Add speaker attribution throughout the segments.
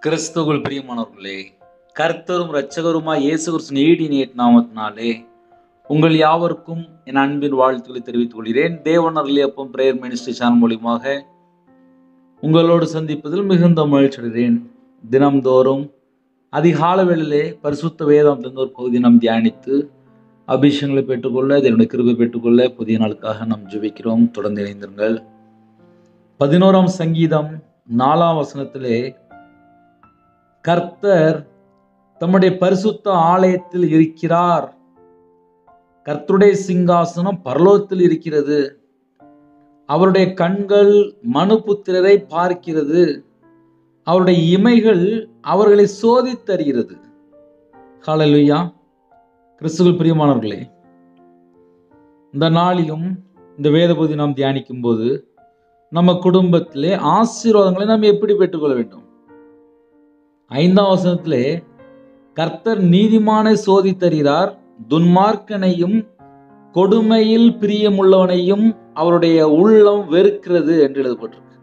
Speaker 1: கிறிஸ்துவுக்குள் பிரியமானவர்களே, கர்த்தரும் இரட்சகருமாய் இயேசு கிறிஸ்துவின் ஈடிய நாமத்தினாலே உங்கள் யாவருக்கும் என் அன்பின் வாழ்த்துக்களை தெரிவித்துக் கொள்கிறேன். தேவன் அருளியப்பம் பிரேயர் மினிஸ்ட்ரி சேனல் மூலியமாக உங்களோடு சந்திப்பதில் மிகுந்த மகிழ்ச்சி அடைகிறேன். தினம்தோறும் அதிகால வேளையிலே பரிசுத்த வேதாந்தத்தின் ஒரு பகுதி நாம் தியானித்து அபிஷேகங்களை பெற்றுக்கொள்ள, இதனுடைய கிருபை பெற்றுக்கொள்ள புதிய நாளுக்காக நாம் ஜெபிக்கிறோம். தொடர்ந்து இணைந்திருங்கள். 11ஆம் சங்கீதம் 4ஆம் வசனத்திலே கர்த்தர் தம்முடைய பரிசுத்த ஆலயத்தில் இருக்கிறார். கர்த்தருடைய சிங்காசனம் பரலோகத்தில் இருக்கிறது. அவருடைய கண்கள் மனுபுத்திரரை பார்க்கிறது. அவருடைய இமைகள் அவர்களை சோதித்தறிகிறது. ஹல்லேலூயா. கிறிஸ்துவுக்குள் பிரியமானவர்களே, இந்த நாளிலும் இந்த வேத பகுதி நாம் தியானிக்கும் போது நம்ம குடும்பத்திலே ஆசீர்வாதங்களை நாம் எப்படி பெற்றுக்கொள்ள வேண்டும்? 5ஆம் வசனத்திலே கர்த்தர் நீதிமானை சோதித்தறிகிறார், துன்மார்க்கனையும் கொடுமையில் பிரியமுள்ளவனையும் அவருடைய உள்ளம் வெறுக்கிறது என்று எழுதப்பட்டிருக்கு.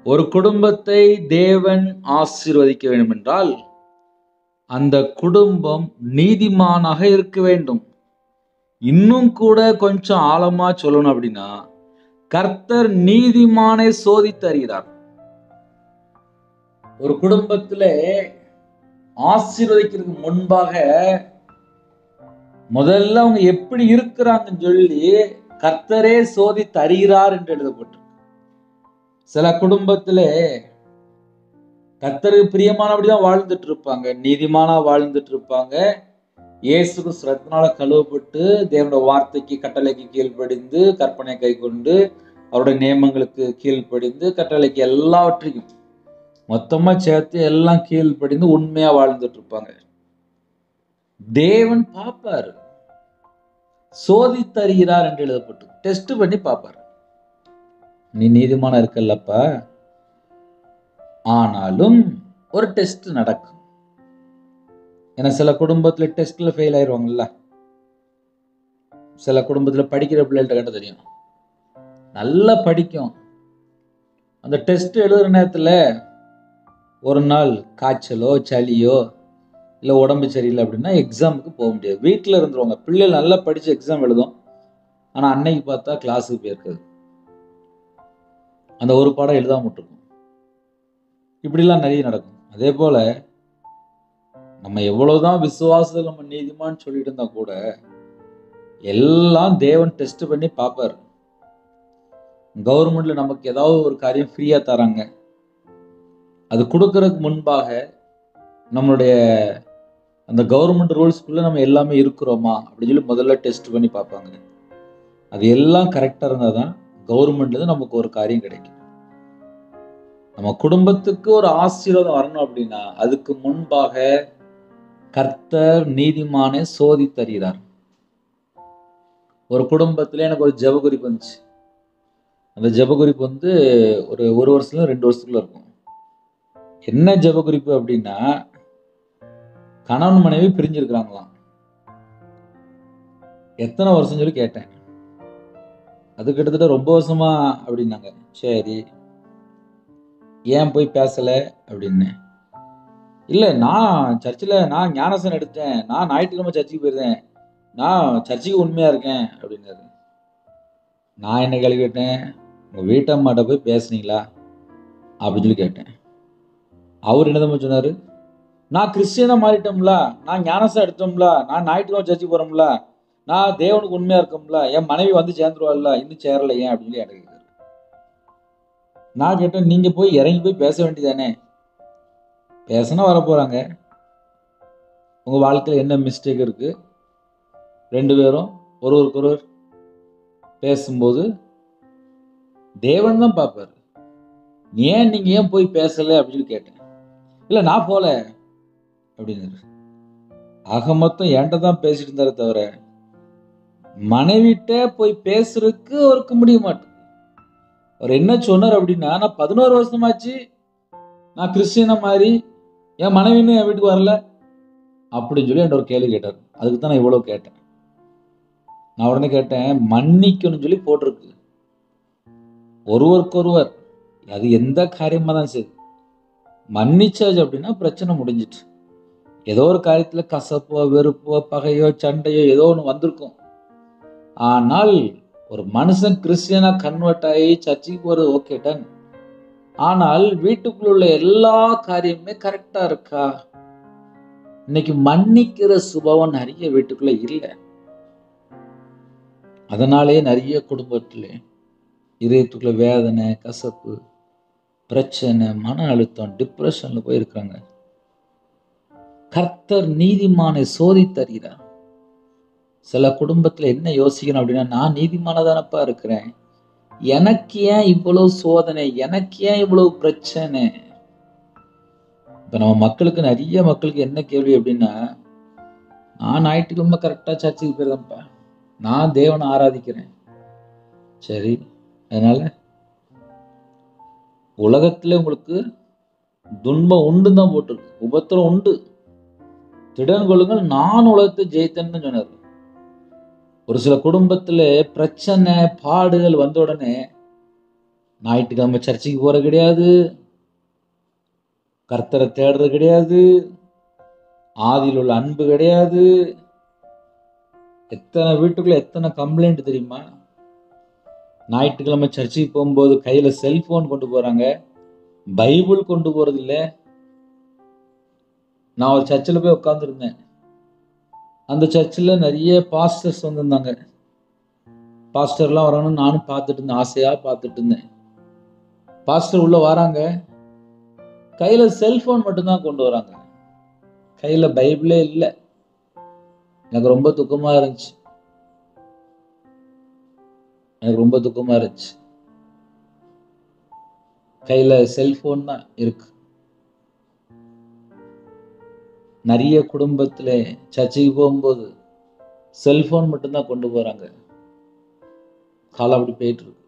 Speaker 1: ஒரு குடும்பத்தை தேவன் ஆசீர்வதிக்க வேண்டும் என்றால் அந்த குடும்பம் நீதிமானாக இருக்க வேண்டும். இன்னும் கூட கொஞ்சம் ஆழமா சொல்லணும் அப்படின்னா, கர்த்தர் நீதிமானை சோதித்தறிகிறார். ஒரு குடும்பத்துல ஆசீர்வதிக்கிறதுக்கு முன்பாக முதல்ல அவங்க எப்படி இருக்கிறாங்கன்னு சொல்லி கர்த்தரே சோதித்து அறிகிறார் என்று எழுதப்பட்டிருக்கு. சில குடும்பத்துல கர்த்தருக்கு பிரியமானபடிதான் வாழ்ந்துட்டு இருப்பாங்க, நீதிமானா வாழ்ந்துட்டு இருப்பாங்க. இயேசு கிறிஸ்து ரத்தத்தினால கழுவப்பட்டு தேவனுடைய வார்த்தைக்கு கட்டளைக்கு கீழ்ப்படிந்து கற்பனை கை கொண்டு அவருடைய நியமங்களுக்கு கீழ்ப்படிந்து கட்டளைக்கு எல்லாவற்றையும் மொத்தமா சேர்த்து எல்லாம் கீழ்ப்படிந்து உண்மையா வாழ்ந்துட்டு இருப்பாங்க. தேவன் பார்ப்பாரு, சோதித்தறிகிறார் என்று எழுதப்பட்டு டெஸ்ட் பண்ணி பார்ப்பாரு. நீ நீதிமானா இருக்கல்லப்பா, ஆனாலும் ஒரு டெஸ்ட் நடக்கும். ஏன்னா சில குடும்பத்துல டெஸ்ட்ல ஃபெயில் ஆயிடுவாங்கல்ல. சில குடும்பத்துல படிக்கிற பிள்ளைகிட்ட கண்டு தெரியும், நல்லா படிக்கும். அந்த டெஸ்ட் எழுதுற நேரத்துல ஒரு நாள் காய்ச்சலோ சளியோ இல்லை உடம்பு சரியில்லை அப்படின்னா எக்ஸாமுக்கு போக முடியாது. வீட்டில் இருந்துருவாங்க. பிள்ளைகள் நல்லா படித்து எக்ஸாம் எழுதும், ஆனால் அன்னைக்கு பார்த்தா கிளாஸுக்கு போயிருக்காது. அந்த ஒரு பாடம் எழுதாம விட்டுருக்கும். இப்படிலாம் நிறைய நடக்கும். அதே போல நம்ம எவ்வளவுதான் விசுவாசத்தில் நம்ம நீதிமான்னு சொல்லிட்டு இருந்தா கூட எல்லாம் தேவன் டெஸ்ட் பண்ணி பார்ப்பாரு. கவர்மெண்ட்ல நமக்கு ஏதாவது ஒரு காரியம் ஃப்ரீயா தராங்க, அது கொடுக்கறதுக்கு முன்பாக நம்மளுடைய அந்த கவர்மெண்ட் ரூல்ஸ்குள்ள நம்ம எல்லாமே இருக்கிறோமா அப்படின்னு சொல்லி முதல்ல டெஸ்ட் பண்ணி பார்ப்பாங்க. அது எல்லாம் கரெக்டா இருந்தால் தான் கவர்மெண்ட்ல நமக்கு ஒரு காரியம் கிடைக்கும். நம்ம குடும்பத்துக்கு ஒரு ஆசீர்வாதம் வரணும் அப்படின்னா அதுக்கு முன்பாக கர்த்தர் நீதிமானை சோதித்தறிகிறார். ஒரு குடும்பத்துல எனக்கு ஒரு ஜெப குறிப்பு வந்துச்சு. அந்த ஜெப குறிப்பு ஒரு வருஷத்துல 2 வருஷத்துக்குள்ள இருக்கும். என்ன ஜெப குறிப்பு அப்படின்னா, கணவன் மனைவி பிரிஞ்சிருக்கிறாங்களாம். எத்தனை வருஷம் சொல்லி கேட்டேன். அது கிட்டத்தட்ட ரொம்ப வருஷமா அப்படின்னாங்க. சரி, ஏன் போய் பேசல அப்படின்னு. இல்லை, நான் சர்ச்சில் நான் ஞானசனம் எடுத்தேன், நான் ஞாயிற்றுக்கிழமை சர்ச்சுக்கு போயிருந்தேன், நான் சர்ச்சுக்கு உண்மையா இருக்கேன் அப்படின்னாரு. நான் என்ன கேள்வி கேட்டேன், உங்க வீட்டம்மாட்ட போய் பேசுனீங்களா அப்படின்னு சொல்லி கேட்டேன். அவர் என்னதம்மா சொன்னாரு, நான் கிறிஸ்டியனா மாறிட்டோம்ல, நான் ஞானசனம் எடுத்தோம்ல, நான் ஞாயிற்றுக்கிழமை சர்ச்சுக்கு போறோம்ல, நான் தேவனுக்கு உண்மையா இருக்கோம்ல, என் மனைவி வந்து சேர்ந்துருவாள்ல, இன்னும் சேரல ஏன் அப்படின்னு சொல்லி எனக்கு கேட்குறாரு. நான் கேட்டேன், நீங்க போய் இறங்கி போய் பேச வேண்டியதானே? பேசினா வரப்போறாங்க. உங்க வாழ்க்கையில் என்ன மிஸ்டேக் இருக்கு? 2 பேரும் ஒருவருக்கொருவர் பேசும்போது தேவன் தான் பார்ப்பாரு. நீங்க ஏன் போய் பேசல அப்படின்னு கேட்டேன். இல்லை, நான் போல அப்படின்னு. ஆக மொத்தம் என்கிட்ட தான் பேசிட்டு இருந்தாரு தவிர மனைவிட்ட போய் பேசுறதுக்கு அவருக்கு முடிய மாட்டேங்குது. அவர் என்ன சொன்னார் அப்படின்னா, நான் 11 வருஷமாச்சு நான் கிறிஸ்டியனா மாதிரி என் மனைவின்னு என் வீட்டுக்கு வரல அப்படின்னு சொல்லி என்கிட்ட ஒரு கேள்வி கேட்டார். அதுக்கு தான் நான் இவ்வளவு கேட்டேன். நான் உடனே கேட்டேன், மன்னிக்கணும்னு சொல்லி போட்டிருக்கு. ஒருவருக்கொருவர் அது எந்த காரியமா தான் சரி, மன்னிச்சாச்சு அப்படின்னா பிரச்சனை முடிஞ்சிட்டு. ஏதோ ஒரு காரியத்துல கசப்போ, வெறுப்போ, பகையோ, சண்டையோ ஏதோ ஒண்ணு வந்திருக்கும். ஆனால் ஒரு மனுஷன் கிறிஸ்டியனா கன்வெர்ட் ஆகி சர்ச்சுக்கு போறது ஓகே டன். ஆனால் வீட்டுக்குள்ள உள்ள எல்லா காரியமுமே கரெக்டா இருக்கா? இன்னைக்கு மன்னிக்கிற சுபாவம் நிறைய வீட்டுக்குள்ள இல்ல. அதனாலே நிறைய குடும்பத்துல இதயத்துக்குள்ள வேதனை, கசப்பு, பிரச்சனை, மன அழுத்தம், டிப்ரெஷன்ல போய் இருக்காங்க. கர்த்தர் நீதிமானை சோதித்தறிகிறார். சில குடும்பத்துல என்ன யோசிக்கணும் அப்படின்னா, நான் நீதிமானதானப்பா இருக்கிறேன், எனக்கு ஏன் இவ்வளவு சோதனை, எனக்கு ஏன் இவ்வளவு பிரச்சனை? இப்ப நம்ம மக்களுக்கு, நிறைய மக்களுக்கு என்ன கேள்வி அப்படின்னா, நான் ஞாயிற்றுக்கிழமை கரெக்டா சர்ச்சுக்கு போயிருந்தேன்ப்பா, நான் தேவனை ஆராதிக்கிறேன். சரி, அதனால உலகத்துல உங்களுக்கு துன்பம் உண்டு தான் போட்டிருக்கு, உபத்திரம் உண்டு, திடன் கொள்ளுங்கள், நான் உலகத்தை ஜெயித்தேன்னு சொன்னார். ஒரு சில குடும்பத்துல பிரச்சனை பாடுகள் வந்த உடனே ஞாயிற்றுக்கிழமை சர்ச்சுக்கு போறது கிடையாது, கர்த்தரை தேடுறது கிடையாது, ஆதியில் உள்ள அன்பு கிடையாது. எத்தனை வீட்டுக்குள்ள எத்தனை கம்ப்ளைண்ட் தெரியுமா? ஞாயிற்றுக்கிழமை சர்ச்சுக்கு போகும்போது கையில செல்போன் கொண்டு போறாங்க, பைபிள் கொண்டு போறது இல்ல. நான் ஒரு சர்ச்சில் போய் உட்காந்துருந்தேன். அந்த சர்ச்சில் நிறைய பாஸ்டர்ஸ் வந்திருந்தாங்க. பாஸ்டர்லாம் வரணும்னு நானும் பார்த்துட்டு இருந்தேன், ஆசையா பார்த்துட்டு இருந்தேன். பாஸ்டர் உள்ள வராங்க, கையில செல்போன் மட்டும்தான் கொண்டு வராங்க, கையில பைபிளே இல்லை. எனக்கு ரொம்ப துக்கமா இருந்துச்சு, எனக்கு ரொம்ப துக்கமா இருந்துச்சு. கையில செல்போன் தான் இருக்கு. நிறைய குடும்பத்துல சர்ச்சைக்கு போகும்போது செல்போன் மட்டும்தான் கொண்டு போறாங்க. காலம் அப்படி போயிட்டு இருக்கு.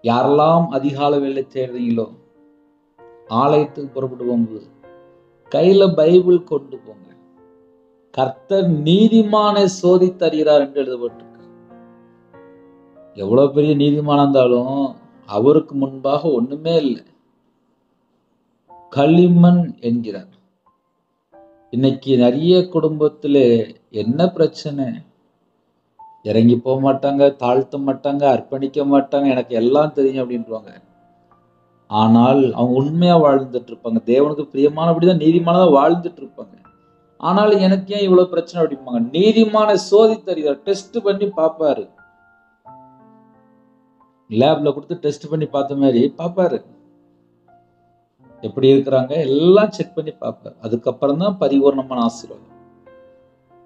Speaker 1: யாரெல்லாம் அதிகாலை வேலை தேடுறீங்களோ, ஆலயத்துக்கு புறப்பட்டு போகும்போது கையில பைபிள் கொண்டு போங்க. கர்த்தர் நீதிமானை சோதித்தறிகிறார் என்று எழுதப்பட்டிருக்கு. எவ்வளவு பெரிய நீதிமானா இருந்தாலும் அவருக்கு முன்பாக ஒண்ணுமே இல்லை, களிமண் என்கிறார். இன்னைக்கு நிறைய குடும்பத்துல என்ன பிரச்சனை? இறங்கி போக மாட்டாங்க, தாழ்த்த மாட்டாங்க, அர்ப்பணிக்க மாட்டாங்க, எனக்கு எல்லாம் தெரியும் அப்படின்றாங்க. ஆனால் அவங்க உண்மையா வாழ்ந்துட்டு இருப்பாங்க, தேவனுக்கு பிரியமானபடிதான் நீதிமானதா வாழ்ந்துட்டு இருப்பாங்க. ஆனால் எனக்கு ஏன் இவ்வளவு பிரச்சனை அப்படிம்பாங்க. நீதிமான சோதித்தறிகிறார், டெஸ்ட் பண்ணி பார்ப்பாரு. லேப்ல கொடுத்து டெஸ்ட் பண்ணி பார்த்த மாதிரி பார்ப்பாரு, எப்படி இருக்கிறாங்க எல்லாம் செக் பண்ணி பார்ப்பாரு. அதுக்கப்புறம் தான் பரிபூர்ணமான ஆசீர்வாதம்.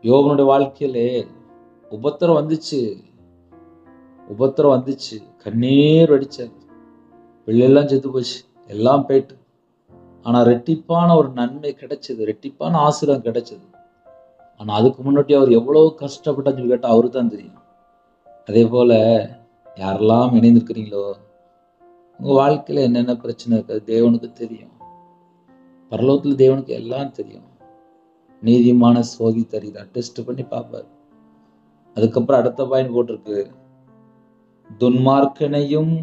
Speaker 1: யோபனுடைய வாழ்க்கையிலே உபத்திரம் வந்துச்சு, கண்ணீர் வடிச்சாரு, பிள்ளையெல்லாம் செத்து போச்சு, எல்லாம் போயிட்டு. ஆனா ரெட்டிப்பான ஒரு நன்மை கிடைச்சது, ரெட்டிப்பான ஆசீர்வாதம் கிடைச்சது. ஆனா அதுக்கு முன்னாடி அவர் எவ்வளவு கஷ்டப்பட்டான்னு சொல்லி கேட்டா அவரு தான் தெரியும். அதே போல யாரெல்லாம் இணைந்திருக்கிறீங்களோ, உங்க வாழ்க்கையில என்னென்ன பிரச்சனை இருக்காது தேவனுக்கு தெரியும். பரலோகத்துல தேவனுக்கு எல்லாம் தெரியும். நீதிமான சோதித்தறிகிறார், டெஸ்ட் பண்ணி பார்ப்பார். அதுக்கப்புறம் அடுத்த பாயிண்ட் போட்டிருக்கு, துன்மார்க்கனையும்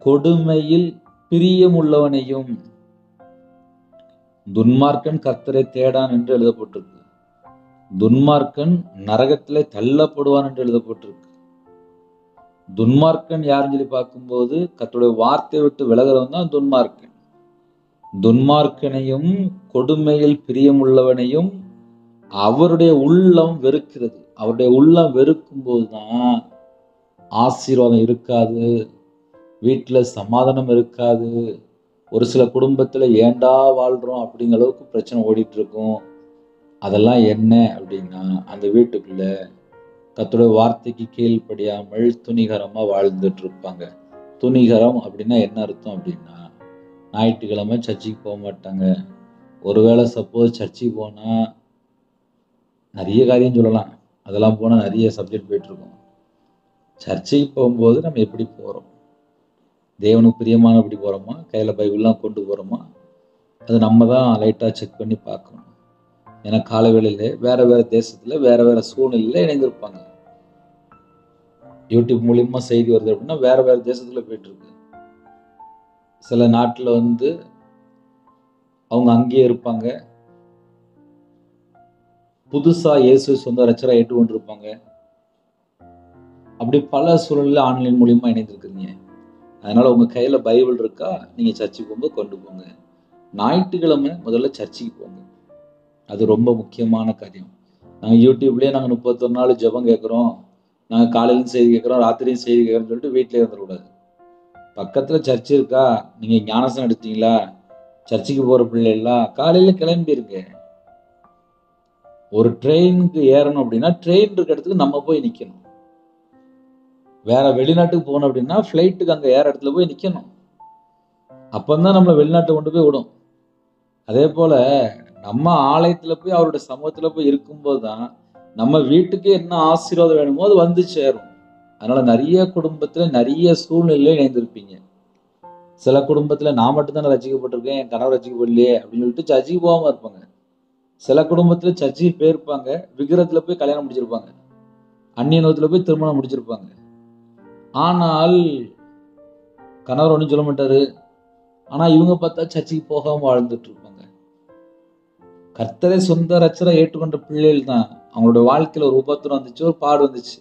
Speaker 1: கொடுமையில் பிரியமுள்ளவனையும். துன்மார்க்கன் கர்த்தரை தேடான் என்று எழுதப்பட்டிருக்கு. துன்மார்க்கன் நரகத்திலே தள்ளப்படுவான் என்று எழுதப்பட்டிருக்கு. துன்மார்க்கன் யாருன்னு சொல்லி பார்க்கும்போது கர்த்தருடைய வார்த்தையை விட்டு விலகிறவன் தான் துன்மார்க்கன். துன்மார்க்கனையும் கொடுமையில் பிரியமுள்ளவனையும் அவருடைய உள்ளம் வெறுக்கிறது. அவருடைய உள்ளம் வெறுக்கும் போதுதான் ஆசீர்வாதம் இருக்காது, வீட்டுல சமாதானம் இருக்காது. ஒரு சில குடும்பத்துல ஏண்டா வாழ்றோம் அப்படிங்கிற அளவுக்கு பிரச்சனை ஓடிட்டு இருக்கும். அதெல்லாம் என்ன அப்படின்னா, அந்த வீட்டுக்குள்ள கர்த்தருடைய வார்த்தைக்கு கீழ்ப்படியாமல் துணிகரமா வாழ்ந்துட்டு இருப்பாங்க. துணிகரம் அப்படின்னா என்ன அர்த்தம் அப்படின்னா, ஞாயிற்றுக்கிழமை சர்ச்சுக்கு போக மாட்டாங்க. ஒருவேளை சப்போஸ் சர்ச்சுக்கு போனா நிறைய காரியம் சொல்லலாம், அதெல்லாம் போனா நிறைய சப்ஜெக்ட் போயிட்டு இருக்கும். சர்ச்சைக்கு போகும்போது நம்ம எப்படி போறோம், தேவனுக்கு பிரியமானபடி போறோமா, கையில பைபிள்லாம் கொண்டு போறோமா, அது நம்ம தான் லைட்டா செக் பண்ணி பார்க்கணும். ஏன்னா கால வேளையில வேற வேற தேசத்துல வேற வேற சூழ்நிலையில இணைந்திருப்பாங்க. யூடியூப் மூலியமா செய்தி வருது அப்படின்னா வேற வேற தேசத்துல போயிட்டு இருக்கு. சில நாட்டில் வந்து அவங்க அங்கேயே இருப்பாங்க, புதுசா இயேசு சொந்த ரட்சகரா ஏற்றுக்கொண்டிருப்பாங்க. அப்படி பல சூழல்ல ஆன்லைன் மூலியமா இணைந்திருக்கிறீங்க. அதனால உங்க கையில பைபிள் இருக்கா, நீங்க சர்ச்சுக்கு போகும்போது கொண்டு போங்க. ஞாயிற்றுக்கிழமை முதல்ல சர்ச்சுக்கு போங்க. அது ரொம்ப முக்கியமான காரியம். நாங்க யூடியூப்லயே நாங்க 31 நாள் ஜெபம் கேட்கிறோம், நாங்க காலையிலும் செய்தி கேட்கிறோம், ராத்திரியும் செய்தி கேட்கிறோம்னு சொல்லிட்டு வீட்டிலே இருந்துடக்கூடாது. பக்கத்துல சர்ச் இருக்கா, நீங்க ஞானஸ்நானம் எடுத்தீங்களா, சர்ச்சுக்கு போற பிள்ளைகளா, காலையில கிளம்பிருங்க. ஒரு ட்ரெயினுக்கு ஏறணும் அப்படின்னா ட்ரெயின் இருக்க இடத்துக்கு நம்ம போய் நிக்கணும். வேற வெளிநாட்டுக்கு போகணும் அப்படின்னா ஃபிளைட்டுக்கு அங்க ஏற இடத்துல போய் நிக்கணும். அப்பந்தான் நம்மளை வெளிநாட்டை கொண்டு போய் விடும். அதே போல நம்ம ஆலயத்துல போய் அவருடைய சமூகத்துல போய் இருக்கும்போது தான் நம்ம வீட்டுக்கு என்ன ஆசீர்வாதம் வேணுமோ அது வந்து சேரும். அதனால நிறைய குடும்பத்துல நிறைய சூழ்நிலையில இணைந்திருப்பீங்க. சில குடும்பத்துல நான் மட்டும் தானே ரசிக்கப்பட்டிருக்கேன், என் கணவர் ரசிக்கப்படலையே அப்படின்னு சொல்லிட்டு சர்ச்சுக்கு போகாம இருப்பாங்க. சில குடும்பத்துல சர்ச்சுக்கு போயிருப்பாங்க, விக்கிரத்துல போய் கல்யாணம் முடிச்சிருப்பாங்க, அந்நியனத்துல போய் திருமணம் முடிச்சிருப்பாங்க. ஆனால் கணவர் ஒன்றும் சொல்ல மாட்டாரு. ஆனா இவங்க பார்த்தா சர்ச்சுக்கு போகாம வாழ்ந்துட்டு இருப்பாங்க. கர்த்தரை சொந்த ரட்சகரா ஏற்றுக்கொண்ட பிள்ளைகள் தான் அவங்களோட வாழ்க்கையில ஒரு உபத்திரம் வந்துச்சு, ஒரு பாடு வந்துச்சு.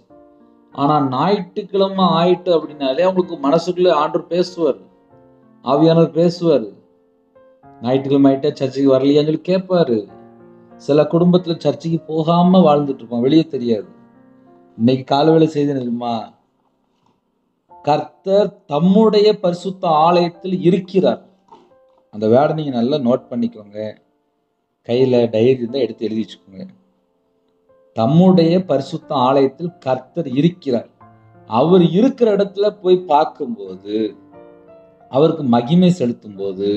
Speaker 1: ஆனா ஞாயிற்றுக்கிழமை ஆயிட்டு அப்படின்னாலே அவங்களுக்கு மனசுக்குள்ள ஆண்டவர் பேசுவார், ஆவியானவர் பேசுவார். ஞாயிற்றுக்கிழமை ஆயிட்டா சர்ச்சுக்கு வரலையான்னு சொல்லி கேட்பாரு. சில குடும்பத்துல சர்ச்சுக்கு போகாம வாழ்ந்துட்டு இருப்போம், வெளியே தெரியாது. இன்னைக்கு காலவேளை செய்தி தெரியுமா, கர்த்தர் தம்முடைய பரிசுத்த ஆலயத்தில் இருக்கிறார். அந்த வேர்டை நீங்க நல்லா நோட் பண்ணிக்கோங்க, கையில டைரி இருந்தா எடுத்து எழுதி வச்சுக்கோங்க. தம்முடைய பரிசுத்த ஆலயத்தில் கர்த்தர் இருக்கிறார். அவர் இருக்கிற இடத்துல போய் பார்க்கும்போது, அவருக்கு மகிமை செலுத்தும் போது,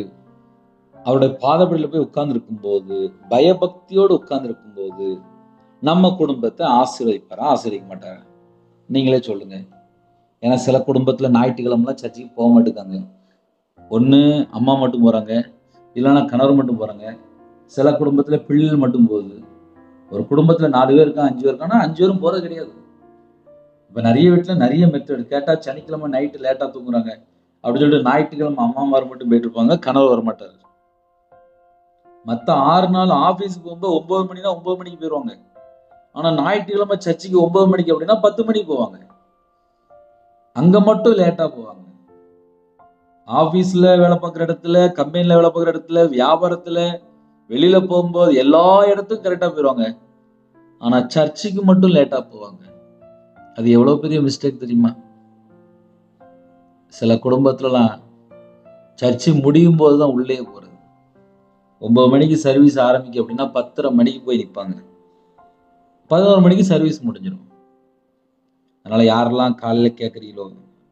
Speaker 1: அவருடைய பாதப்படியில போய் உட்கார்ந்து இருக்கும் போது, பயபக்தியோடு உட்கார்ந்து இருக்கும் போது நம்ம குடும்பத்தை ஆசீர்வதிப்பாரா, ஆசீர்வதிக்க மாட்டாரா? நீங்களே சொல்லுங்க. ஏன்னா சில குடும்பத்துல ஞாயிற்றுக்கிழமை சர்ச்சுக்கு போக மாட்டேங்காங்க. ஒண்ணு அம்மா மட்டும் போறாங்க, இல்லைன்னா கணவர் மட்டும் போறாங்க. சில குடும்பத்துல பிள்ளைகள் மட்டும் போகுது. ஒரு குடும்பத்துல 4 பேர் இருக்கான், 5 பேர் இருக்கான்னா 5 பேரும் போறது கிடையாது. இப்ப நிறைய வீட்டுல நிறைய மெத்தட். கேட்டா சனிக்கிழமை நைட்டு லேட்டா தூங்குறாங்க அப்படின்னு சொல்லிட்டு ஞாயிற்றுக்கிழமை அம்மாமார் மட்டும் போயிட்டு இருப்பாங்க, கணவர் வரமாட்டாரு. மத்த 6 நாள் ஆபீஸுக்கு போகும்போது 9 மணினா 9 மணிக்கு போயிருவாங்க. ஆனா ஞாயிற்றுக்கிழமை சர்ச்சுக்கு 9 மணிக்கு அப்படின்னா 10 மணிக்கு போவாங்க. அங்க மட்டும் லேட்டா போவாங்க. ஆபீஸ்ல வேலை பார்க்குற இடத்துல, கம்பெனில வேலை பார்க்குற இடத்துல, வியாபாரத்துல, வெளியில போகும்போது எல்லா இடத்துக்கும் கரெக்டா போயிருவாங்க. ஆனா சர்ச்சுக்கு மட்டும் லேட்டா போவாங்க. அது எவ்வளவு பெரிய மிஸ்டேக் தெரியுமா? சில குடும்பத்துலலாம் சர்ச்சு முடியும் போதுதான் உள்ளே போறது. 9 மணிக்கு சர்வீஸ் ஆரம்பிக்கும் அப்படின்னா 10:30 மணிக்கு போய் நிற்பாங்க. 11 மணிக்கு சர்வீஸ் முடிஞ்சிடும். அதனால யாரெல்லாம் காலையில கேட்கறீங்களோ,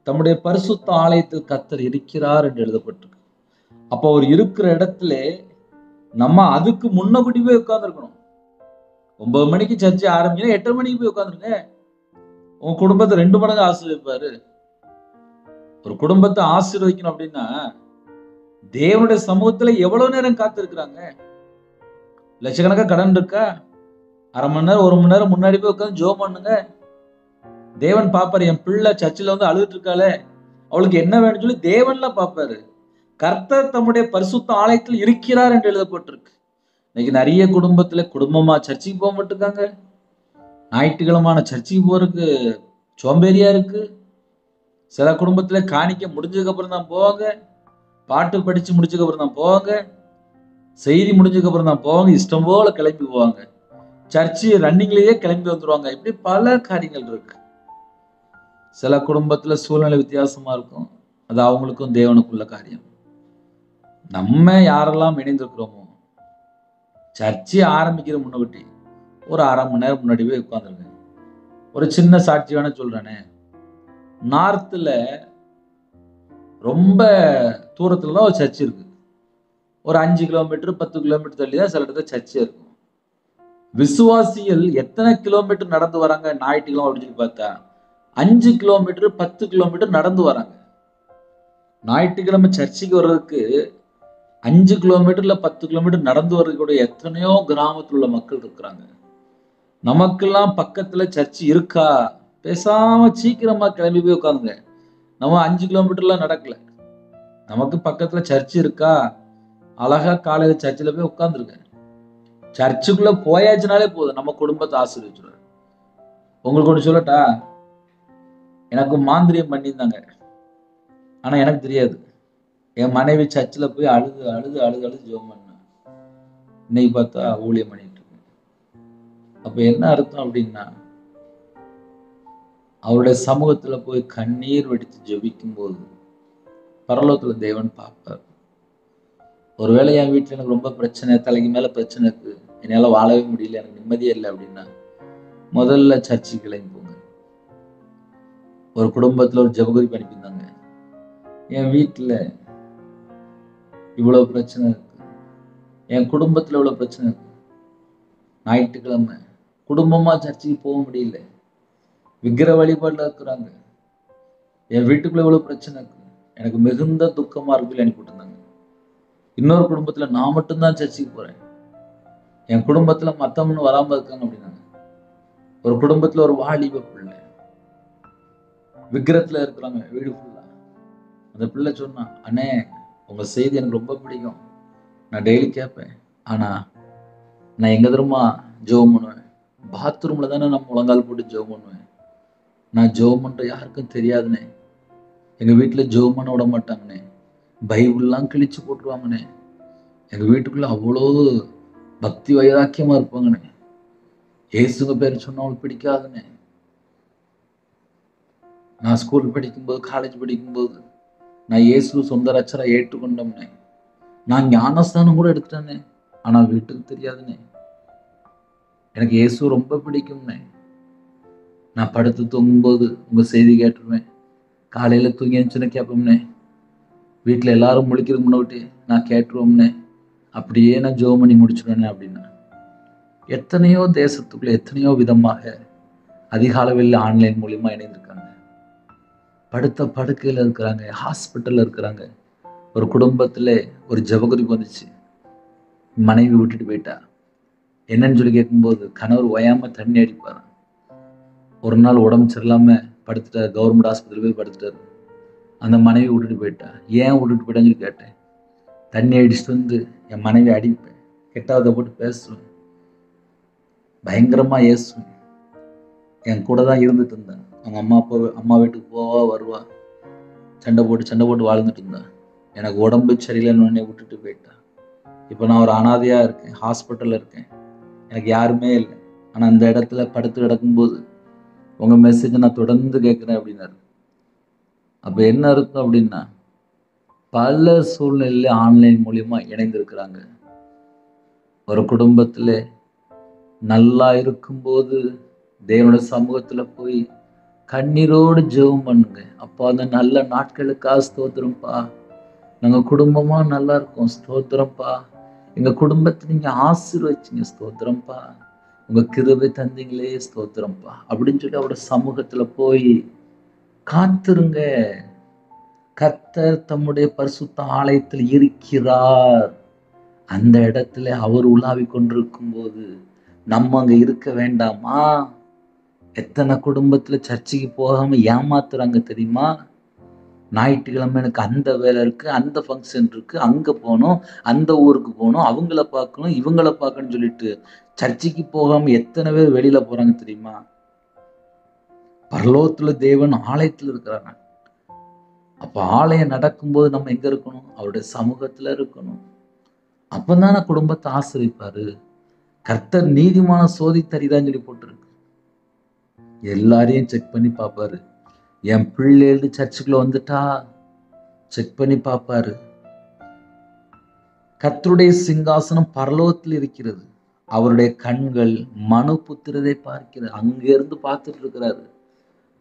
Speaker 1: தம்முடைய பரிசுத்த ஆலயத்தில் கர்த்தர் இருக்கிறார் என்று எழுதப்பட்டிருக்கு. அப்போ அவர் இருக்கிற இடத்துல நம்ம அதுக்கு முன்னக்கூட்டி போய் உட்கார்ந்துருக்கணும். 9 மணிக்கு சர்ச்சை ஆரம்பிச்சுன்னா 8:30 மணிக்கு போய் உட்காந்துருங்க. உங்க குடும்பத்தை 2 மடங்கு ஆசீர்வதிப்பாரு. ஒரு குடும்பத்தை ஆசீர்வதிக்கணும் அப்படின்னா தேவனுடைய சமூகத்துல எவ்வளவு நேரம் காத்து இருக்கிறாங்க. லட்சக்கணக்கா கடன் இருக்கா, அரை மணி நேரம் 1 மணி நேரம் முன்னாடி போய் உட்காந்து ஜெபம் பண்ணுங்க. தேவன் பாப்பாரு. என் பிள்ளை சர்ச்சில் வந்து அழுதுட்டு இருக்காளே, அவளுக்கு என்ன வேணும்னு சொல்லி தேவன்லாம் பாப்பாரு. கர்த்தர் தம்முடைய பரிசுத்த ஆலயத்தில் இருக்கிறார் என்று எழுதப்பட்டிருக்கு. இன்னைக்கு நிறைய குடும்பத்துல குடும்பமா சர்ச்சுக்கு போக மாட்டிருக்காங்க. ஞாயிற்றுக்கிழமான சர்ச்சுக்கு போறதுக்கு சோம்பேறியா இருக்கு. சில குடும்பத்துல காணிக்க முடிஞ்சதுக்கு அப்புறம் தான் போவாங்க, பாட்டு படிச்சு முடிச்சதுக்கு அப்புறம் தான் போவாங்க, செய்தி முடிஞ்சதுக்கு அப்புறம் தான் போவாங்க, இஷ்டம் போல கிளம்பி போவாங்க. சர்ச்சு ரன்னிங்லயே கிளம்பி வந்துருவாங்க. இப்படி பல காரியங்கள் இருக்கு. சில குடும்பத்துல சூழ்நிலை வித்தியாசமா இருக்கும். அது அவங்களுக்கும் தேவனுக்குள்ள காரியம். நம்ம யாரெல்லாம் இணைந்திருக்கிறோமோ, சர்ச்சு ஆரம்பிக்கிற முன்னாடி ஒரு அரை மணி நேரம் முன்னாடி போய் உட்கார்ந்துருங்க. ஒரு சின்ன சாட்சி வேணா சொல்றேனே, நார்த்ல ரொம்ப தூரத்துல தான் ஒரு சர்ச் இருக்கு. ஒரு 5 கிலோமீட்டர் 10 கிலோமீட்டர் தள்ளி தான் சில இடத்துல சர்ச்சே இருக்கும். விசுவாசிகள் எத்தனை கிலோமீட்டர் நடந்து வராங்க ஞாயிற்றுக்கிழமை அப்படின்னு சொல்லி பார்த்தா 5 கிலோமீட்டர் 10 கிலோமீட்டர் நடந்து வராங்க. ஞாயிற்றுக்கிழமை சர்ச்சுக்கு வர்றதுக்கு 5 கிலோமீட்டர்ல 10 கிலோமீட்டர் நடந்து வர்றதுக்கு எத்தனையோ கிராமத்தில் உள்ள மக்கள் இருக்கிறாங்க. நமக்கெல்லாம் பக்கத்துல சர்ச்சு இருக்கா? பேசாம சீக்கிரமா கிளம்பி போய் உட்காந்துங்க. நம்ம 5 கிலோமீட்டர்லாம் நடக்கல. நமக்கு பக்கத்துல சர்ச் இருக்கா, அழகா காலையில சர்ச்சில் போய் உட்காந்துருக்கேன். சர்ச்சுக்குள்ள போயாச்சுனாலே போதும், நம்ம குடும்பத்தை ஆசீர்வதிச்சுருவாரு. உங்களுக்கு ஒன்று சொல்லட்டா, எனக்கு மாந்திரியம் பண்ணியிருந்தாங்க. ஆனா எனக்கு தெரியாது. என் மனைவி சர்ச்சில் போய் அழுது அழுது அழுது அழுது ஜெபம் பண்ணேன். இன்னைக்கு பார்த்தா ஊழியம் பண்ணிட்டு இருக்கேன். அப்ப என்ன அர்த்தம் அப்படின்னா, அவருடைய சமூகத்துல போய் கண்ணீர் வெடித்து ஜெபிக்கும் போது பரலோகத்துல தேவன் பார்ப்பார். ஒருவேளை என் வீட்டுல எனக்கு ரொம்ப பிரச்சனை, தலைக்கு மேல பிரச்சனை இருக்கு, என்னால வாழவே முடியல, எனக்கு நிம்மதியே இல்லை அப்படின்னா, முதல்ல சர்ச்சுக்கு கிளம்பி போங்க. ஒரு குடும்பத்துல ஒரு ஜெபகுரி அனுப்பியிருந்தாங்க. என் வீட்டுல இவ்வளவு பிரச்சனை இருக்கு, என் குடும்பத்துல இவ்வளவு பிரச்சனை இருக்கு, ஞாயிற்றுக்கிழமை குடும்பமா சர்ச்சுக்கு போக முடியல, விக்கிர வழிபாடுல இருக்கிறாங்க, என் வீட்டுக்குள்ள இவ்வளவு பிரச்சனை இருக்கு, எனக்கு மிகுந்த துக்கமா இருக்குன்னு அனுப்பிவிட்டுருந்தாங்க. இன்னொரு குடும்பத்துல நான் மட்டும்தான் சர்ச்சுக்கு போறேன், என் குடும்பத்துல மத்தவங்க வராம இருக்காங்க அப்படின்னாங்க. ஒரு குடும்பத்துல ஒரு வாலிப பிள்ளை விக்கிரத்துல இருக்கிறாங்க வீடு ஃபுல்லா. அந்த பிள்ளை சொன்னா, அண்ணே உங்க செய்தி எனக்கு ரொம்ப பிடிக்கும், நான் டெய்லி கேட்பேன், ஆனா நான் எங்க தெரியுமா ஜெபம் பண்ணுவேன், பாத்ரூம்ல தானே நான் முழங்கால் போட்டு ஜெபம் பண்ணுவேன், நான் ஜெபம் பண்ற யாருக்கும் தெரியாதுனே, எங்க வீட்டுல ஜெபம் பண்ண விட மாட்டாங்கண்ணே, பைபிள்லாம் கிழிச்சு போட்டுருவாங்கண்ணே, எங்க வீட்டுக்குள்ள அவ்வளோ பக்தி வைராக்கியமா இருப்பாங்கண்ணே, இயேசுங்க பேர் சொன்னா அவங்களுக்கு பிடிக்காதுண்ணே. நான் ஸ்கூல் படிக்கும்போது, காலேஜ் படிக்கும்போது நான் இயேசு சொந்த ரட்சரா ஏற்றுக்கொண்டோம்னே, நான் ஞானஸ்தானம் கூட எடுத்துட்டேனே, ஆனா வீட்டுக்கு தெரியாதுண்ணே, எனக்கு இயேசு ரொம்ப பிடிக்கும்ண்ணே, நான் படுத்து தூங்கும்போது உங்க செய்தி கேட்டுருவேன், காலையில தூங்கி எழுந்துச்சுன்னு கேட்போம்னே, வீட்டுல எல்லாரும் முழிக்கிறது முன்னாடி நான் கேட்டுருவோம்னே, அப்படியே நான் ஜெபம் பண்ணி முடிச்சிடுவேனே அப்படின்னா. எத்தனையோ தேசத்துக்குள்ள எத்தனையோ விதமாக அதிக அளவில் ஆன்லைன் மூலியமா இணைந்திருக்காங்க, படுத்த படுக்கையில இருக்கிறாங்க, ஹாஸ்பிட்டல்ல இருக்கிறாங்க. ஒரு குடும்பத்துல ஒரு ஜெபகுறிப்பு வந்துச்சு, மனைவி விட்டுட்டு போயிட்டா. என்னன்னு சொல்லி கேட்கும்போது, கணவர் ஓயாம தண்ணி அடிப்பார். ஒரு நாள் உடம்பு சரியில்லாம படுத்துட்டாரு, கவர்மெண்ட் ஆஸ்பத்திரி போய் படுத்துட்டாரு. அந்த மனைவி விட்டுட்டு போயிட்டா. ஏன் விட்டுட்டு போயிட்டான்னு சொல்லி கேட்டேன். தண்ணி அடிச்சுட்டு வந்து என் மனைவி அடிப்பேன், கெட்டாவதை போட்டு பேசுவேன், பயங்கரமா ஏசுவேன், என் கூட தான் இருந்துட்டு இருந்தேன். அவங்க அம்மா வீட்டுக்கு போவா வருவா, சண்டை போட்டு வாழ்ந்துட்டு இருந்தா. எனக்கு உடம்பு சரியில்லைன்னு விட்டுட்டு போயிட்டா. இப்போ நான் ஒரு அனாதையா இருக்கேன், ஹாஸ்பிட்டல்ல இருக்கேன், எனக்கு யாருமே இல்லை. ஆனா அந்த இடத்துல படுத்து கிடக்கும்போது உங்க மெசேஜ் நான் தொடர்ந்து கேட்கிறேன் அப்படின்னாரு. அப்ப என்ன அர்த்தம் அப்படின்னா, பல சூழ்நிலையில ஆன்லைன் மூலியமா இணைந்திருக்கிறாங்க. ஒரு குடும்பத்துல நல்லா இருக்கும்போது தேவனுடைய சமூகத்துல போய் கண்ணீரோடு ஜெபம் பண்ணுங்க. அப்பா அந்த நல்ல நாட்களுக்காக ஸ்தோத்திரம்ப்பா, நாங்க குடும்பமா நல்லா இருக்கோம் ஸ்தோத்திரம்ப்பா, எங்க குடும்பத்தை நீங்க ஆசீர்வதிச்சீங்க ஸ்தோத்திரம்ப்பா, உங்க கிருபை தந்தீங்களே ஸ்தோத்திரம்ப்பா அப்படின்னு சொல்லி அவரோட சமூகத்துல போய் காத்திருங்க. கர்த்தர் தம்முடைய பரிசுத்த ஆலயத்தில் இருக்கிறார். அந்த இடத்துல அவர் உலாவி கொண்டிருக்கும் போது நம்ம அங்க இருக்க வேண்டாமா? எத்தனை குடும்பத்துல சர்ச்சுக்கு போகாம ஏமாத்துறாங்க தெரியுமா? ஞாயிற்றுக்கிழமை எனக்கு அந்த வேலை இருக்கு, அந்த ஃபங்க்ஷன் இருக்கு, அங்க போகணும், அந்த ஊருக்கு போகணும், அவங்கள பார்க்கணும், இவங்கள பார்க்கணும்னு சொல்லிட்டு சர்ச்சுக்கு போகாம எத்தனை பேர் வெளியில போறாங்க தெரியுமா? பரலோகத்துல தேவன் ஆலயத்துல இருக்கிறாங்க. அப்ப ஆலயம் நடக்கும்போது நம்ம எங்க இருக்கணும்? அவருடைய சமூகத்துல இருக்கணும். அப்பதான குடும்பத்தை ஆசிரிப்பாரு. கர்த்தர் நீதிமான சோதித்தறிதான்னு சொல்லி போட்டிருக்கு. எல்லாரையும் செக் பண்ணி பார்ப்பாரு. என் பிள்ளைகள் சர்ச்சுக்குள்ள வந்துட்டா செக் பண்ணி பார்ப்பாரு. கர்த்தருடைய சிங்காசனம் பரலோகத்தில் இருக்கிறது, அவருடைய கண்கள் மனு புத்திரதை பார்க்கிறது. அங்க இருந்து பார்த்துட்டு இருக்கிறாரு.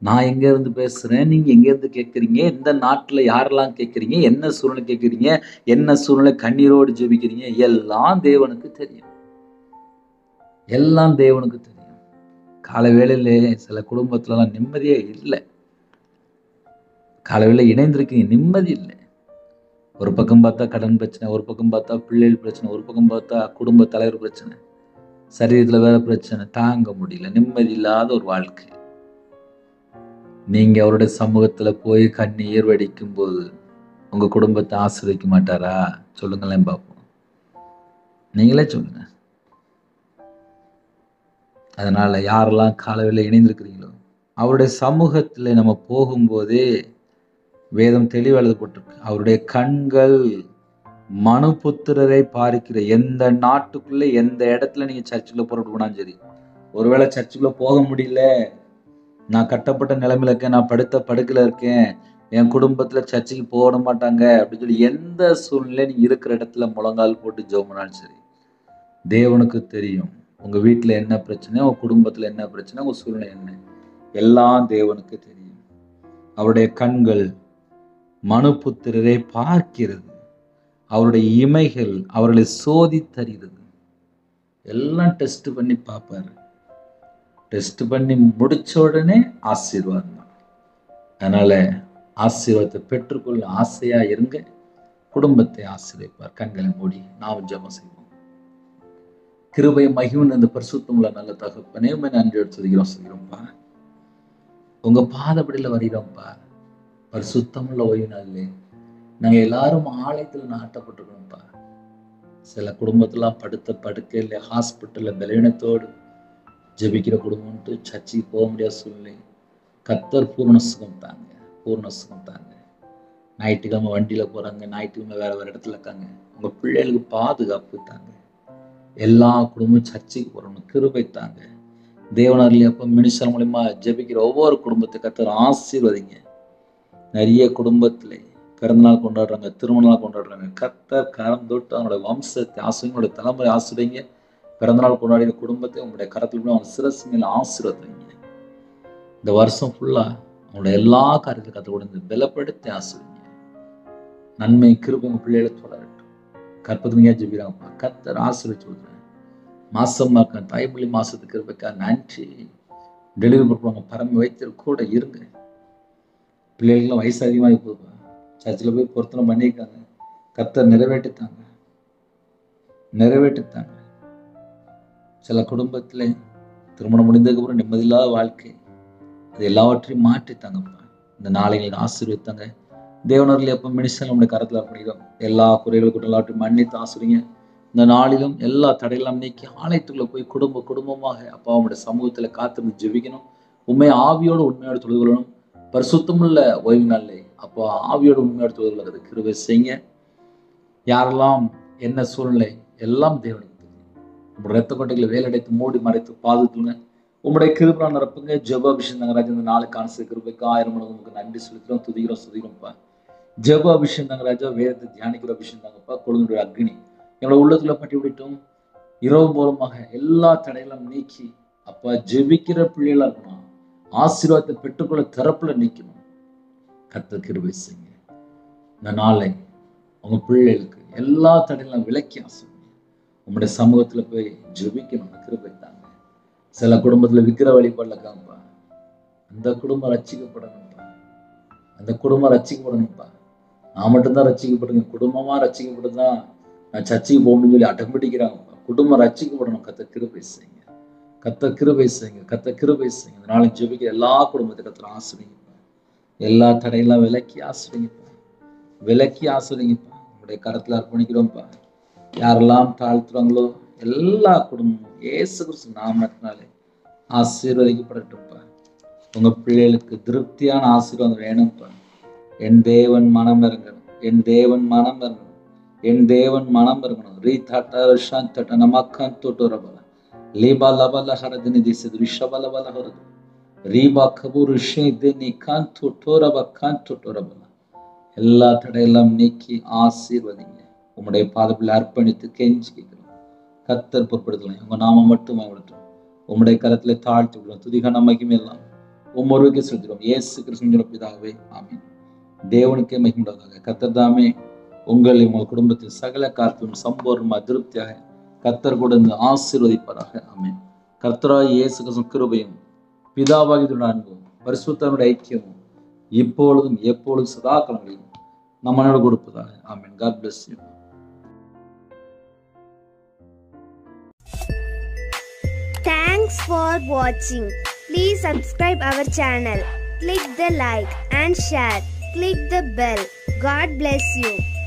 Speaker 1: நான் எங்க இருந்து பேசுறேன், நீங்க எங்க இருந்து கேட்கறீங்க, எந்த நாட்டுல யாரெல்லாம் கேட்கறீங்க, என்ன சூழ்நிலை கேட்கறீங்க, என்ன சூழ்நிலை கண்ணீரோடு ஜெபிக்கிறீங்க, எல்லாம் தேவனுக்கு தெரியும். எல்லாம் தேவனுக்கு தெரியும். காலை வேளையிலே சில குடும்பத்துலலாம் நிம்மதியே இல்லை. காலை வேளை இணைந்திருக்கீங்க, நிம்மதி இல்லை. ஒரு பக்கம் பார்த்தா கடன் பிரச்சனை, ஒரு பக்கம் பார்த்தா பிள்ளைகள் பிரச்சனை, ஒரு பக்கம் பார்த்தா குடும்ப தலைவர் பிரச்சனை, சரீரத்துல வேற பிரச்சனை, தாங்க முடியல, நிம்மதி இல்லாத ஒரு வாழ்க்கை. நீங்க அவருடைய சமூகத்துல போய் கண்ணீர் வடிக்கும் போது உங்கள் குடும்பத்தை ஆசீர்வதிக்க மாட்டாரா? சொல்லுங்களேன் பார்ப்போம். நீங்களே சொல்லுங்க. அதனால் யாரெல்லாம் காலையில் இணைந்திருக்கிறீங்களோ அவருடைய சமூகத்தில் நம்ம போகும்போதே வேதம் தெளிவாக எழுதப்பட்டிருக்கு. அவருடைய கண்கள் மனுபுத்திரரை பார்க்கிற. எந்த நாட்டுக்குள்ளே எந்த இடத்துல நீங்கள் சர்ச்சுக்குள்ளே புறப்பட்டு போனாலும் சரி, ஒருவேளை சர்ச்சுக்குள்ளே போக முடியல, நான் கட்டப்பட்ட நிலைமையில இருக்கேன், நான் படுத்த படுக்கையில் இருக்கேன், என் குடும்பத்தில் சர்ச்சுக்கு போட மாட்டாங்க அப்படின்னு சொல்லி எந்த சூழ்நிலை நீ இருக்கிற இடத்துல முழங்கால் போட்டு ஜெபம் பண்ணாலும் சரி, தேவனுக்கு தெரியும் உங்கள் வீட்டில் என்ன பிரச்சனை, உங்கள் குடும்பத்தில் என்ன பிரச்சனை, உங்கள் சூழ்நிலை என்ன, எல்லாம் தேவனுக்கு தெரியும். அவருடைய கண்கள் மனுபுத்திரரை பார்க்கிறது. அவருடைய இமைகள் அவர்களை சோதித்தறிகிறது. எல்லாம் டெஸ்ட் பண்ணி பார்ப்பாரு. டெஸ்ட் பண்ணி முடிச்ச உடனே ஆசீர்வாதம் தான். அதனால ஆசீர்வாதத்தை பெற்றுக்கொள்ள ஆசையா இருங்க. குடும்பத்தை ஆசீர்வதிப்பார். கண்களை மூடி நாம் ஜெபம் செய்வோம். கிருபை மகிமை அந்த பரிசுத்தமுள்ள நல்ல தகப்பனே, நன்றி சொல்கிறோம்ப்பா. உங்க பாதப்படியில் வருகிறோம்ப்பா. பரிசுத்தமுள்ள ஓய்வு நாளிலே நாங்கள் எல்லாரும் ஆலயத்தில் நாட்டப்பட்டிருக்கோம்ப்பா. சில குடும்பத்தெல்லாம் படுத்த படுக்கையில் ஹாஸ்பிட்டலில் பலவீனத்தோடு ஜெபிக்கிற குடும்பம்ட்டு சர்ச்சைக்கு போக முடியாத சூழ்நிலை. கர்த்தர் பூர்ண சுகம் தாங்க, பூர்ண சுகம் தாங்க. ஞாயிற்றுக்கிழமை வண்டியில் போகிறாங்க, ஞாயிற்றுக்கிழமை வேறு வேறு இடத்துல இருக்காங்க. உங்கள் பிள்ளைகளுக்கு பாதுகாப்பு தாங்க. எல்லா குடும்பமும் சர்ச்சைக்கு போகிறவங்க கிருபை தாங்க. தேவனாரில் அப்போ மினிஸ்டர் மூலமா ஜெபிக்கிற ஒவ்வொரு குடும்பத்தை கர்த்தர் ஆசீர்வதிங்க. நிறைய குடும்பத்தில் பிறந்தநாள் கொண்டாடுறாங்க, திருமணநாள் கொண்டாடுறாங்க. கர்த்தர் கரம் தொட்டு அவங்களுடைய வம்சத்தை ஆசிரியங்களுடைய தலைமுறை ஆசிரியங்க. பிறந்தநாள் கொண்டாடிய குடும்பத்தை உங்களுடைய கரத்தில் அவங்க சிரசு மேல ஆசீர்வதிங்க. இந்த வருஷம் ஃபுல்லாக அவங்களுடைய எல்லா காரியத்தையும் கற்றுக் கொடுத்து பலப்படுத்தி ஆசீர்வதிங்க. நன்மை கிருபை உங்கள் பிள்ளைகளை தொடரட்டும். கற்பத்துமையாக ஜெபிக்கிறாங்கப்பா. கர்த்தர் ஆசீர்வதிச்சு கொடுக்குறேன். மாசமா இருக்க தாய்மொழி மாசத்துக்கு கிருபைக்கா நன்றி. டெலிவரி பண்ணுவாங்க, பரம வைத்தியர் கூட இருங்க. பிள்ளைகளுக்கெல்லாம் வயசு அதிகமாக போகுது, சர்ச்சில் போய் பொருத்தனை பண்ணியிருக்காங்க. கர்த்தர் நிறைவேற்றித்தாங்க. சில குடும்பத்தில் திருமணம் முடிந்ததுக்கப்புறம் நிம்மதியில்லாத வாழ்க்கை, அது எல்லாவற்றையும் மாற்றித்தாங்கப்பா. இந்த நாளைகளை ஆசீர்வதித்தாங்க. தேவனர்கள் எப்போ மினிஸ்டர் நம்முடைய கரத்தில் பண்ணிக்கிறோம். எல்லா குறைகளுக்கும் எல்லாவற்றையும் மன்னித்து ஆசீர்வதிங்க. இந்த நாளிலும் எல்லா தடையெல்லாம் நீக்கி ஆலயத்துக்குள்ள போய் குடும்பமாக அப்பா அவங்களுடைய சமூகத்தில் காத்திருந்து ஜெபிக்கணும். ஆவியோடு உண்மையோடு தொழுது கொள்ளணும். பரிசுத்தமுள்ள ஓய்வு நாளிலே அப்போ ஆவியோடு உண்மையோடு தொழுது கொள்கிறது கிருபை செய்யுங்க. யாரெல்லாம் என்ன சூழ்நிலை எல்லாம் தேவனுக்கு தெரியும். உங்களுடைய ரத்த கொட்டைகளை வேலடைத்து மூடி மறைத்து பாதுகாத்துங்க. உங்களுடைய கிருபை நிரப்புங்க. ஜெப அபிஷேகம் தங்கராஜ் இந்த நாளுக்கு அனுசரி கிருபைக்கு 1000 மடங்கு உங்களுக்கு நன்றி சொல்லிக்கிறோம். துதிக்கிறோம்ப்பா. ஜெப அபிஷேகம் தங்கராஜா வேதத்தை தியானிக்கிற அபிஷேகம் தாங்கப்பா. கொழுந்துடைய அக்னி எங்களோட உள்ளத்துல பட்டி விடட்டும். இரவு மூலமாக எல்லா தடைகளும் நீக்கி அப்பா ஜெபிக்கிற பிள்ளைகளா இருக்கணும். ஆசீர்வாதத்தை பெற்றுக்கொள்ள திறப்புல நிற்கணும். கர்த்தர் கிருபை செய்யுங்க. இந்த நாளை உங்க பிள்ளைகளுக்கு எல்லா தடையெல்லாம் விலக்கி ஆசைங்க. உங்களுடைய சமூகத்துல போய் ஜெபிக்கணும். கிருபை தாங்க. சில குடும்பத்துல விக்கிர வழிபாடுல இருக்காங்கப்பா. அந்த குடும்பம் ரட்சிக்கப்படணும்ப்பா. நான் மட்டும்தான் ரட்சிக்கப்படுங்க, குடும்பமா ரட்சிக்கப்படுதான் நான் சர்ச்சைக்கு போகணும்னு சொல்லி அடம்பிடிக்கிறாங்கப்பா. குடும்பம் ரட்சிக்கப்படணும். கர்த்தர் கிருபை செய்யுங்க. இந்த நாளை ஜெபிக்கிற எல்லா குடும்பத்தை கர்த்தர் ஆசீர்வதிங்கப்பா. எல்லா தடையெல்லாம் விலக்கி ஆசீர்வதிங்கப்பா. உங்களுடைய கரத்துல அர்ப்பணிக்கிறோம்ப்பா. யாரெல்லாம் தாழ்த்துறாங்களோ எல்லா குடும்பமும் இயேசு கிறிஸ்து நாமத்தினாலே ஆசீர்வதிக்கப்படட்டும்ப்பா. உங்க பிள்ளைகளுக்கு திருப்தியான ஆசீர்வாதம் வேணும்ப்பா. என் தேவன் மனம் இறங்கணும். ரீதாட்ட நமக்கான் தொட்டுறபல லீபா லபல ஹரதினி திசது ரிஷபலபல ஹரது ரீபா கபூர் ஷேதினி கான் தொட்டுறபல எல்லா தடையெல்லாம் நீக்கி ஆசீர்வதிங்க. உங்களுடைய பாதத்தில் அர்ப்பணித்து கெஞ்சி கேட்கிறோம். கர்த்தர் பொறுப்படுத்தலாம். உங்க நாமம் மட்டும் அவளட்டும். உங்களுடைய கரத்துல தாழ்த்தி விடுவோம். துதிகான மகிமை எல்லாம் ஒவ்வொருவருக்கே செலுத்துகிறோம். இயேசு கிறிஸ்துவின் பிதாவே ஆமென். தேவனுக்கே மகிமையாக. கர்த்தர் தாமே உங்கள் குடும்பத்தில் சகல காரியத்திலும் சம்பூர்ணமா திருப்தியாக கர்த்தர் கூட ஆசீர்வதிப்பாராக. ஆமென். கர்த்தராகிய இயேசு கிறிஸ்துவின் கிருபையும் பிதாவாகிய அன்பும் பரிசுத்தருடைய ஐக்கியமும் இப்பொழுதும் எப்பொழுதும் சதா காலங்களிலும் நம்மளோட கொடுப்பதாக. ஆமென். God bless you.
Speaker 2: Thanks for watching. Please subscribe our channel. Click the like and share. Click the bell. God bless you.